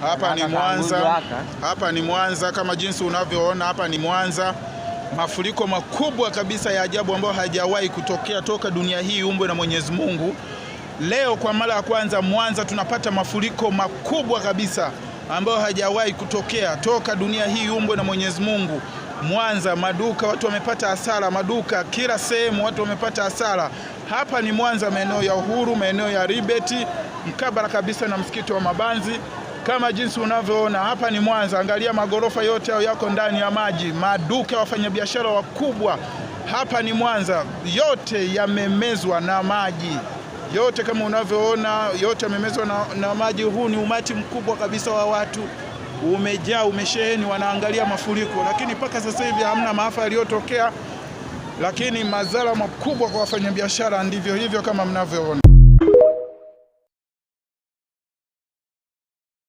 Hapa ni Mwanza. Hapa ni Mwanza kama jinsi unavyoona, hapa ni Mwanza. Mafuriko makubwa kabisa ya ajabu ambayo hajawahi kutokea toka dunia hii umbwe na Mwenyezi Mungu. Leo kwa mara ya kwanza Mwanza tunapata mafuriko makubwa kabisa ambayo hajawahi kutokea toka dunia hii umbwe na Mwenyezi Mungu. Mwanza, maduka watu wamepata hasara, maduka kila sehemu watu wamepata hasara. Hapa ni Mwanza, maeneo ya Uhuru, maeneo ya Ribeti, mkabala kabisa na msikiti wa Mabanzi. Kama jinsi unavyoona hapa ni Mwanza, angalia magorofa yote yako ndani ya maji, maduka, wafanyabiashara wakubwa. Hapa ni Mwanza, yote yamemezwa na maji. Yote kama unavyoona, yote yamemezwa na maji. Huu ni umati mkubwa kabisa wa watu, umejaa, umesheheni, wanaangalia mafuriko. Lakini mpaka sasa hivi hamna maafa yaliyotokea, lakini madhara makubwa kwa wafanyabiashara ndivyo hivyo kama mnavyoona.